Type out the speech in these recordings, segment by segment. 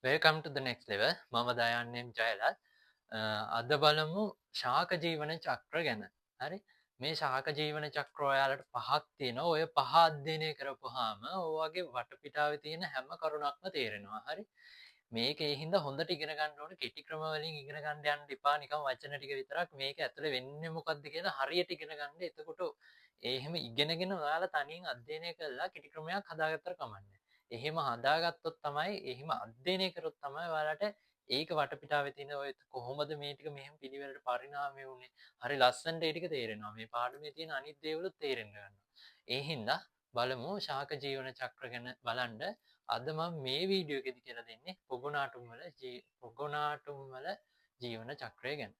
Welcome to the next level. මම දයාන්නෙම් ජයලත්. අද බලමු ශාක ජීවන චක්‍ර ගැන. හරි? මේ ශාක ජීවන චක්‍ර ඔයාලට පහක් තියෙනවා. ඔය පහ අධ්‍යයනය කරපුවාම ඔයගේ වටපිටාවේ තියෙන හැම කරුණක්ම තේරෙනවා. හරි? මේක ඒ හින්දා හොඳට ඉගෙන ගන්න ඕනේ. කෙටි ක්‍රම වලින් ඉගෙන ගන්න යන්න එපා. නිකන් වචන ටික විතරක් මේක ඇතුලේ වෙන්නේ මොකද්ද කියලා හරියට ඉගෙන ගන්න. එතකොට එහෙම ඉගෙනගෙන ඔයාලා තනියෙන් අධ්‍යයනය කළා කෙටි ක්‍රමයක් හදාගත්තට කමන්නේ. එහෙම හදාගත්තොත් තමයි එහෙම අධ්‍යයනය කරොත් තමයි ඔයාලට ඒක වටපිටාවේ තියෙන ඔය කොහොමද මේ ටික මෙහෙම පිළිවෙලට පරිණාමය වුනේ. හරි ලස්සනට ඒ ටික තේරෙනවා. මේ පාඩමේ තියෙන අනිත් දේවලුත් තේරෙන්න ගන්නවා. ඒ හින්දා බලමු ශාක ජීවන චක්‍ර ගැන බලන්න. අද මම මේ වීඩියෝ එකේදී කියලා දෙන්නේ පොගොනාටුම් වල ජීවන චක්‍රය ගැන.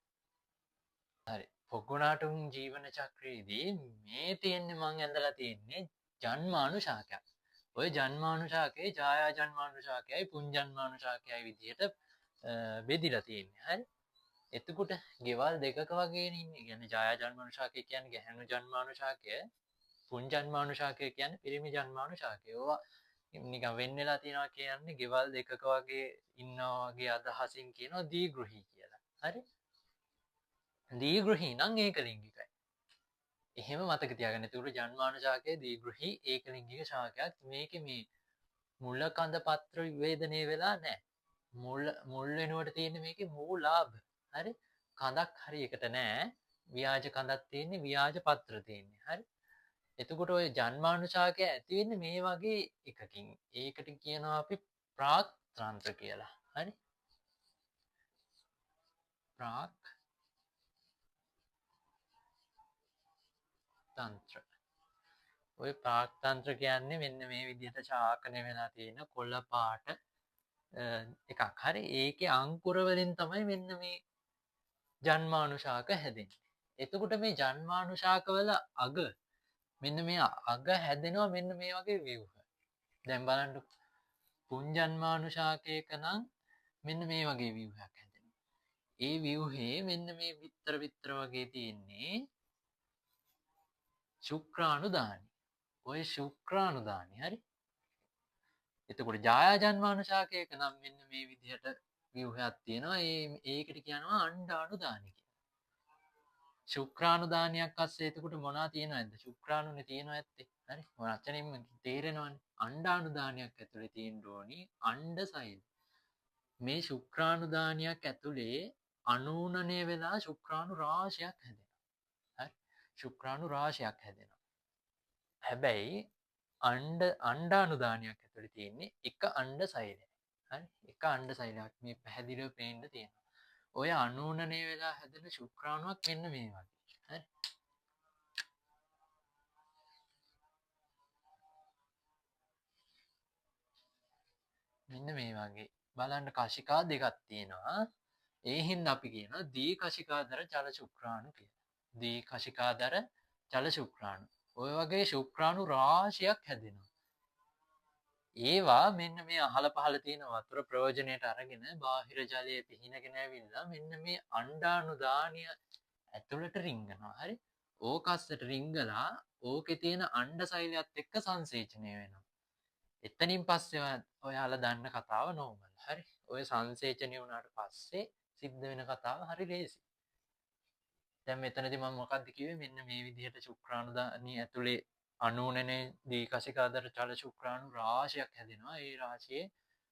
හරි. පොගොනාටුම් ජීවන චක්‍රයේදී මේ තියෙන්නේ මම ඇඳලා තියෙන්නේ ජන්මානු ශාකයක්. ඔය ජන්මානු ශාකේ ඡායා ජන්මානු ශාකයයි පුංජන්මානු ශාකයයි විදිහට බෙදිලා තියෙන්නේ. හරි. එතකොට ගෙවල් දෙකක වගේනේ ඉන්නේ. කියන්නේ ඡායා ජන්මානු ශාකය කියන්නේ ගැහැණු ජන්මානු ශාකය. පුංජන්මානු ශාකය කියන්නේ පිරිමි ජන්මානු ශාකය. ඕවා නිකන් වෙන් වෙලා තියෙනවා කියන්නේ ගෙවල් දෙකක වගේ ඉන්නවා වගේ අදහසින් කියනවා දීගෘහී කියලා. හරි? දීගෘහී නම් ඒකලිංගිකයි. එහෙම මතක තියාගන්න. ඒතකොට ජන්මානු ශාකයේ දීගෘහී ඒකලිංගික ශාකයක්. මේකේ මේ මුල කඳ පත්‍ර විවේදනය වෙලා නැහැ. මුල් වෙනුවට තියෙන්නේ මේකේ මූලාභ. හරි? කඳක් හරි එකට නැහැ. ව්‍යාජ කඳක් තියෙන්නේ ව්‍යාජ පත්‍ර තියෙන්නේ. හරි? එතකොට ඔය ජන්මානු ශාකය ඇති වෙන්නේ මේ වගේ එකකින්. ඒකට කියනවා අපි ප්‍රාක් තන්ත්‍ර කියලා. හරි? ප්‍රාක් තන්ත්‍ර. ඔය ප්‍රාක් තන්ත්‍ර කියන්නේ මෙන්න මේ විදිහට ශාකණය වෙලා තියෙන කොළ පාට එකක්. හරි? ඒකේ අංකුර වලින් තමයි මෙන්න මේ ජන්මානු ශාක හැදෙන්නේ. එතකොට මේ ජන්මානු ශාකවල අග මෙන්න මේ අග හැදෙනවා මෙන්න මේ වගේ ව්‍යුහ. දැන් බලන්න පුංජන්මානු ශාකයක නම් මෙන්න මේ වගේ ව්‍යුහයක් හැදෙනවා. ඒ ව්‍යුහේ මෙන්න මේ විතර වගේ තියෙන්නේ ශුක්‍රාණුදානි. ඔය ශුක්‍රාණුදානි හරි. එතකොට ජායාජන්මානු ශාකයක නම් මෙන්න මේ විදිහට ව්‍යුහයක් තියෙනවා. ඒකට කියනවා අණ්ඩාණුදානි කියලා. ශුක්‍රාණුදානියක් අස්සේ එතකොට මොනවා තියෙනවද? ශුක්‍රාණුනේ තියෙනවා ඇත්තේ. හරි. වචනින්ම තේරෙනවනේ. අණ්ඩාණුදානියක් ඇතුලේ තියෙන්න ඕනි අණ්ඩ සෛල. මේ ශුක්‍රාණුදානියක් ඇතුලේ අනූනනය වෙලා ශුක්‍රාණු රාශියක් හැදෙනවා. හරි. ශුක්‍රාණු රාශියක් හැදෙනවා. හැබැයි අණ්ඩාණුදානියක් ඇතුලේ තියෙන්නේ එක අණ්ඩ සෛලයක්. හරි. එක අණ්ඩ සෛලයක් මේ පැහැදිලිව පේන්න තියෙනවා. ඔය අනූනනය වෙලා හැදෙන ශුක්‍රාණුවක් මෙන්න මේ වගේ. හරි. මෙන්න මේ වගේ. බලන්න කශිකා දෙකක් තියෙනවා. ඒ හින්දා අපි කියනවා දී කශිකාදර ජල ශුක්‍රාණු කියලා. දී කශිකාදර ජල ශුක්‍රාණු. ඔය වගේ ශුක්‍රාණු රාශියක් හැදෙනවා. ඒවා මෙන්න මේ අහල පහල තියෙන වතුර ප්‍රයෝජනයට අරගෙන බාහිර ජලයේ පිහිනගෙන ඇවිල්ලා මෙන්න මේ අණ්ඩාණුදානිය ඇතුළට රිංගනවා. හරි? ඕකස්සට රිංගලා ඕකේ තියෙන අණ්ඩ සෛලයත් එක්ක සංසේචනය වෙනවා. එතනින් පස්සේ ඔයාලා දන්න කතාව නෝමල්. හරි? ඔය සංසේචනය වුණාට පස්සේ සිද්ධ වෙන කතාව හරි ලේසි. දැන් මෙතනදී මම මොකක්ද කිව්වේ? මෙන්න මේ විදිහට ශුක්‍රාණුදානිය ඇතුලේ අනූනනේ දී කශිකාදර ජල ශුක්‍රාණු රාශියක් හැදෙනවා. ඒ රාශියේ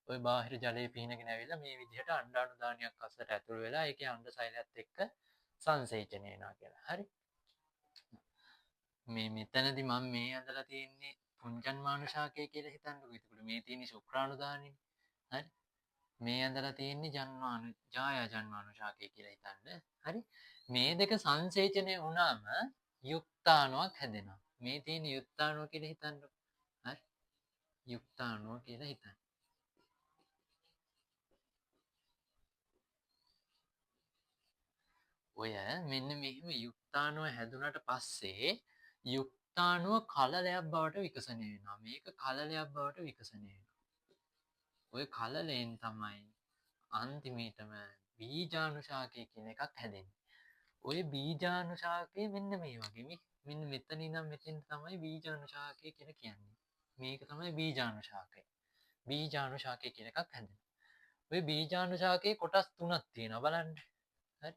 ওই බාහිර ජලයේ පිහිනගෙන ඇවිල්ලා මේ විදිහට අණ්ඩාණුදානියක් අස්සට ඇතුල් වෙලා ඒකේ අණ්ඩ සෛලයත් එක්ක සංසේචනය වෙනවා කියලා. හරි? මේ මෙතනදී මම මේ ඇඳලා තියෙන්නේ පුංජන්මානු ශාකය කියලා හිතන්නකෝ. ඒකට මේ තියෙන්නේ ශුක්‍රාණුදානිය. හරි? මේ ඇඳලා තියෙන්නේ ජායා ජන්මානු ශාකය කියලා හිතන්න. හරි? මේ දෙක සංසේචනය වුණාම යුක්තාණුවක් හැදෙනවා. මේ තියෙන යුක්තාණුව කියලා හිතන්නකෝ. හරි? යුක්තාණුව කියලා හිතන්න. ඔය මෙන්න මෙහෙම යුක්තාණුව හැදුනට පස්සේ යුක්තාණුව කලලයක් බවට විකසනය වෙනවා. මේක කලලයක් බවට විකසනය වෙනවා. ඔය කලලයෙන් තමයි අන්තිමේටම බීජාණු ශාකය කියන එකක් හැදෙන්නේ. ඔය බීජාණු ශාකය මෙන්න මේ වගේ. මෙන්න මෙතන ඉඳන් මෙතෙන් තමයි බීජාණු ශාකය කියලා කියන්නේ. මේක තමයි බීජාණු ශාකය. බීජාණු ශාකය කියන එකක් හැදෙනවා. ඔය බීජාණු ශාකයේ කොටස් 3ක් තියෙනවා බලන්න. හරි.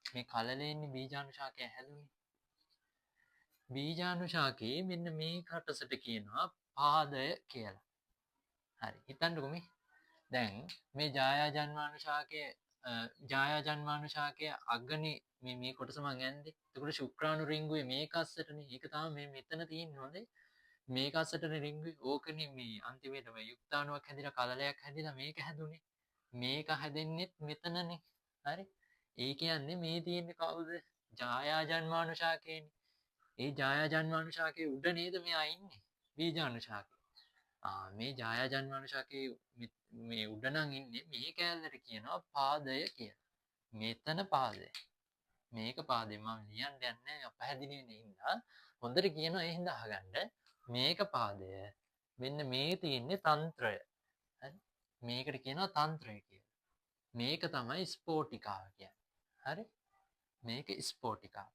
මේ කලලේ ඉන්නේ බීජාණු ශාකය හැදුනේ. බීජාණු ශාකයේ මෙන්න මේ කොටසට කියනවා පාදය කියලා. හරි. හිතන්නකෝ මේ. දැන් මේ ජායාජන්මානු ශාකයේ ජායාජන්මානු ශාකයේ අගනේ මේ කොටස මං ඇන්දේ. එතකොට ශුක්‍රාණු රිංගුවේ මේක අස්සටනේ. ඒක තමයි මේ මෙතන තියෙන්නේ හොඳේ. මේක අස්සටනේ රිංගුවේ. ඕකනේ මේ අන්තිමේටම යුක්තාණුවක් හැදිලා කලලයක් හැදිලා මේක හැදුනේ. මේක හැදෙන්නෙත් මෙතනනේ. හරි. ඒ කියන්නේ මේ තියෙන්නේ කවුද? ජායාජන්මානු ශාකයනේ. ඒ ජායාජන්මානු ශාකයේ උඩ නේද මෙයා ඉන්නේ? බීජාණු ශාකය. මේ ජායාජන්මානු ශාකයේ මේ උඩ නම් ඉන්නේ මේ කෑල්ලට කියනවා පාදය කියලා. මෙතන පාදය. මේක පාදේ මම ලියන්න යන්නේ අපහැදිලි වෙන හින්දා හොඳට කියනවා ඒ හින්දා අහගන්න. මේක පාදය. මෙන්න මේ තියෙන්නේ තන්ත්‍රය. හරි? මේකට කියනවා තන්ත්‍රය කියලා. මේක තමයි ස්පෝටිකාව කියන්නේ. හරි? මේක ස්පෝටිකාව.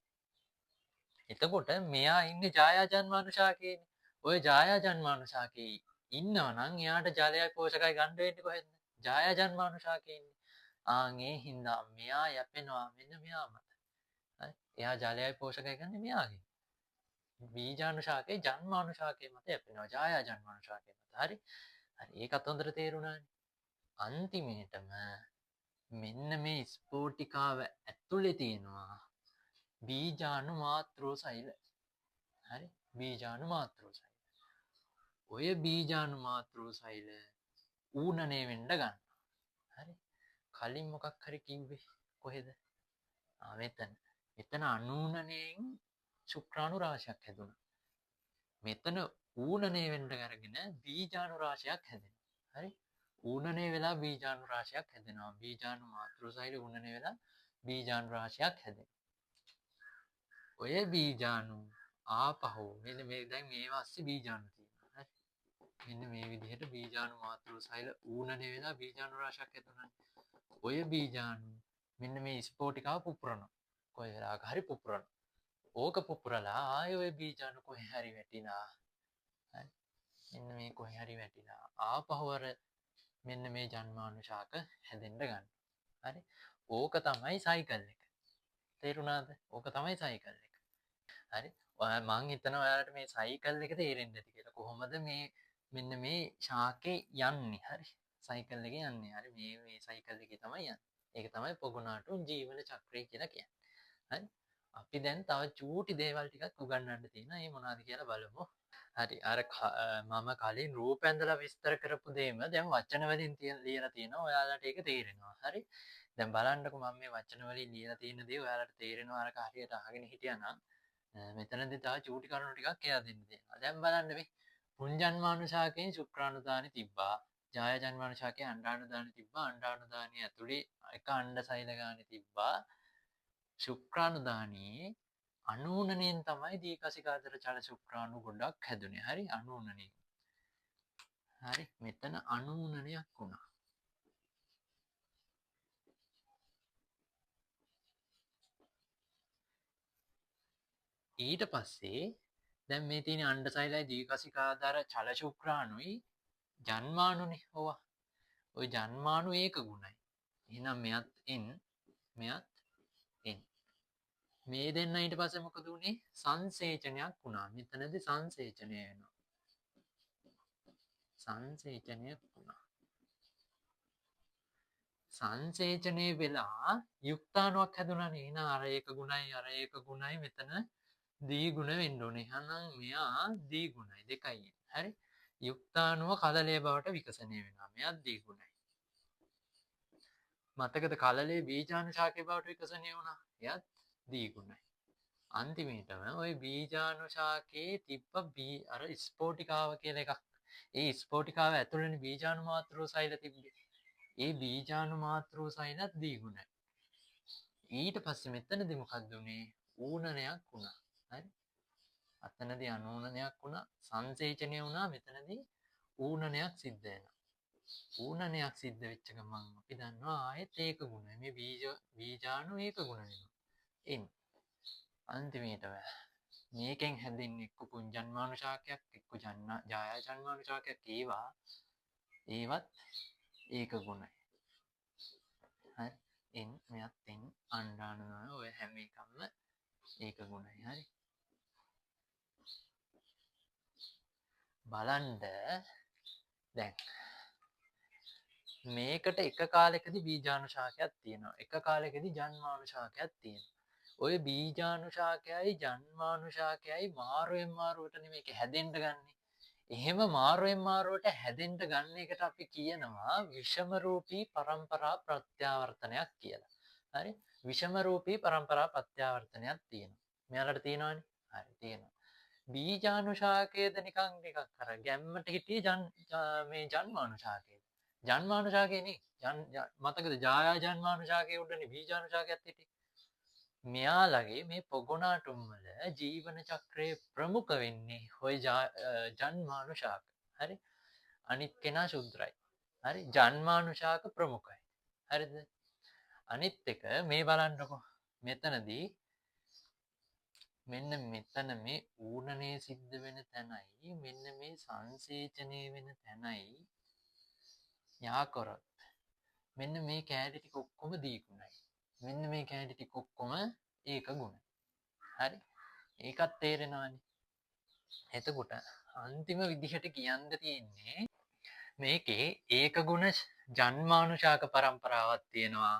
එතකොට මෙයා ඉන්නේ ජායාජන්මානු ශාකයේනේ. ඔය ජායාජන්මානු ශාකයේ ඉන්නවා නම් එයාට ජලයයි පෝෂකයි ගන්න වෙන්නේ කොහෙන්ද? ජායාජන්මානු ශාකයේ ඉන්නේ. ඒ හින්දා මෙයා යැපෙනවා මෙන්න මෙයා මත. හරි? එයා ජලයයි පෝෂකයි ගන්න මෙයාගෙන්. බීජාණු ශාකයේ ජන්මාණු ශාකයේ මත යැපෙනවා ජායාජන්මාණු ශාකයේ මත. හරි? හරි ඒකත් හොඳට තේරුණානේ. අන්තිමේටම මෙන්න මේ ස්පෝටිකාව ඇතුලේ තියෙනවා බීජාණු මාතෘ සෛල. හරි? බීජාණු මාතෘ සෛල. ඔය බීජාණු මාතෘ සෛල ඌනනේ වෙන්න ගන්නවා. හරි? කලින් මොකක් හරි කිව්වේ කොහෙද? මෙතන. මෙතන අනූනණයෙන් ශුක්‍රාණු රාශියක් හැදුණා. මෙතන ඌනනේ වෙන්න අරගෙන බීජාණු රාශියක් හැදෙනවා. හරි? ඌනනේ වෙලා බීජාණු රාශියක් හැදෙනවා. බීජාණු මාතෘ සෛල ඌනනේ වෙලා බීජාණු රාශියක් හැදෙනවා. ඔය බීජාණු ආපහු මෙන්න මේ දැන් මේවා ASCII බීජාණු තියෙනවා. හරි? මෙන්න මේ විදිහට බීජාණු මාතෘ සෛල ඌනනේ වෙලා බීජාණු රාශියක් හැදුණා. ඔය බීජාණු මෙන්න මේ ස්පෝටිකාව පුපුරනවා. කොයි වෙලාවක හරි පුපුරනවා. ඕක පුපුරලා ආයෙ ඔය බීජාණු කොහේ හරි වැටිලා. හරි? මෙන්න මේ කොහේ හරි වැටිලා ආපහු අර මෙන්න මේ ජන්මාණු ශාක හැදෙන්න ගන්නවා. හරි? ඕක තමයි සයිකල් එක. තේරුණාද? ඕක තමයි සයිකල් එක. හරි? මං හිතනවා ඔයාලට මේ සයිකල් එක තේරෙන්නේ නැති කියලා. කොහොමද මේ මෙන්න මේ ශාකේ යන්නේ? හරි? සයිකල් එකේ යන්නේ. හරි? මේ සයිකල් එකේ තමයි යන්නේ. ඒක තමයි පොගොනාටුන් ජීවන චක්‍රය කියලා කියන්නේ. හරි? අපි දැන් තව චූටි දේවල් ටිකක් උගන්වන්න තියෙනවා. ඒ මොනවද කියලා බලමු. හරි. අර මම කලින් රූප ඇඳලා විස්තර කරපු දේම දැන් වචන වලින් ලියලා තියෙනවා. ඔයාලට ඒක තේරෙනවා. හරි? දැන් බලන්නකෝ මම මේ වචන වලින් ලියලා තියෙන දේ ඔයාලට තේරෙනවා අරක හරියට අහගෙන හිටියානම් මෙතනදී තව චූටි කරුණු ටිකක් එයා දෙන්න දෙනවා. දැන් බලන්න මේ පුංජන්මානු ශාකයෙන් ශුක්‍රාණු දානි තිබ්බා. ජායජන්මානු ශාකයෙන් අණ්ඩාණු දානි තිබ්බා. අණ්ඩාණු දානිය ඇතුලේ එක අණ්ඩ සෛල ගානේ තිබ්බා. ශුක්‍රාණු දානියේ අනූනණයෙන් තමයි දීකසිකාතර චල ශුක්‍රාණු ගොඩක් හැදුනේ. හරි? අනූනණයෙන්. හරි? මෙතන අනූනණයක් වුණා. ඊට පස්සේ දැන් මේ තියෙන අණ්ඩ සෛලයි දීකසිකාදාර චල ශුක්‍රාණුයි ජන්මාණුනේ ඕවා. ওই ජන්මාණු ඒක ගුණයි. එහෙනම් මෙයත් n මෙයත් n. මේ දෙන්න ඊට පස්සේ මොකද උනේ? සංසේචනයක් වුණා. මෙතනදී සංසේචනය වෙනවා. සංසේචනයක් වුණා. සංසේචනය වෙලා යුක්තාණුවක් හැදුණානේ. එහෙනම් අර ඒක ගුණයි අර ඒක ගුණයි මෙතන දී ගුණ වෙන්න ඕනේ. එහෙනම් මෙයා දී ගුණයි දෙකයි. හරි? යුක්තාණුව කලලයේ බවට විකසනය වෙනවා. මෙයත් දී ගුණයි. මතකද කලලේ බීජාණු ශාකයේ බවට විකසනය වුණා. එයත් දී ගුණයි. අන්තිමේටම ওই බීජාණු ශාකයේ තිබ්බ අර ස්පෝටිකාව කියලා එකක්. ඒ ස්පෝටිකාව ඇතුළේනේ බීජාණු මාතෘ සෛල තිබ්බේ. ඒ බීජාණු මාතෘ සෛලත් දී ගුණයි. ඊට පස්සේ මෙතනදී මොකක්ද උනේ? ඌනනයක් වුණා. හරි? අතනදී අනූනනයක් වුණා. සංසේචනය වුණා. මෙතනදී ඌනනයක් සිද්ධ වෙනවා. ඌනනයක් සිද්ධ වෙච්ච ගමන් අපි දන්නවා ආයෙත් ඒක ගුණයි. මේ බීජාණු ඒක ගුණ වෙනවා. එන්නේ අන්තිමේටම මේකෙන් හැදෙන්නේ එක්ක පුංජන්මානු ශාකයක් එක්ක ජායජන්මානු ශාකයක් ඒවත් ඒක ගුණයි. හරි එන් මෙයත් එන් අන්ඩානුන ඔය හැම එකක්ම ඒක ගුණයි හරි බලන්ඩ දැන් මේකට එක කාලෙකදි බීජානුශාකයක් තියෙනවා එක කාලෙකදි ජන්මානුශාකයක් තියෙනවා ඔය බීජානුශාකයයි ජන්මානුශාකයයි මාරුවෙන් මාරුවට මේක හැදෙන්ට ගන්නේ එහෙම මාරුවෙන් මාරුවට හැදෙන්ට ගන්න එකට අපි කියනවා විෂමරූපී පරම්පරා ප්‍රත්‍යාවර්තනයක් කියලා හරි විෂමරූපී පරම්පරා ප්‍රත්‍යාවර්තනයක් තියෙනවා මෙයාලට තියෙනවානේ හරි තියෙනවා බීජානුශාකයේද නිකන් ටිකක් අර ගැම්මට හිටියේ මේ ජන්මානුශාකයේ ජන්මානුශාකයේනේ මතකද ජායා ජන්මානුශාකයේ උඩනේ බීජානුශාකයත් හිටියේ මෙයාලගේ මේ පොගොනාටුම් වල ජීවන චක්‍රයේ ප්‍රමුඛ වෙන්නේ ඔය ජන්මානුශාක හරි අනිත් කෙනා ශුද්‍රයි හරි ජන්මානුශාක ප්‍රමුඛයි හරිද අනිත් එක මේ බලන්නකො මෙතනදී මෙන්න මෙතන මේ ඌනනේ සිද්ධ වෙන තැනයි මෙන්න මේ සංසේචනය වෙන තැනයි යාකොරොත් මෙන්න මේ කෑලි ටික ඔක්කොම දී ගුණයි මෙන්න මේ කෑලි ටික ඔක්කොම ඒක ගුණ හරි ඒකත් තේරෙනවානේ එතකොට අන්තිම විදිහට කියන්න තියෙන්නේ මේකේ ඒක ගුණ ජන්මානුශාක පරම්පරාවක් තියෙනවා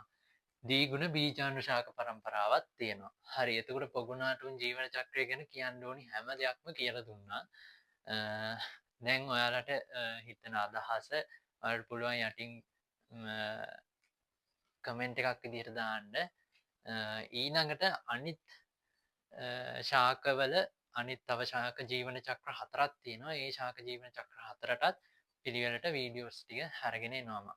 දීගුණ බීජානුශාක පරම්පරාවක් තියෙනවා හරි එතකොට පොගුණාටුන් ජීවන චක්‍රය ගැන කියන්න ඕනි හැම දෙයක්ම කියලා දුන්නා දැන් ඔයාලට හිතන අදහස ඔයාලට පුළුවන් යටින් කමෙන්ට් එකක් විදිහට දාන්න ඊළඟට අනිත් ශාකවල අනිත් තව ශාක ජීවන චක්‍ර 4ක් තියෙනවා ඒ ශාක ජීවන චක්‍ර 4ටත් පිළිවෙලට වීඩියෝස් ටික අරගෙන එනවා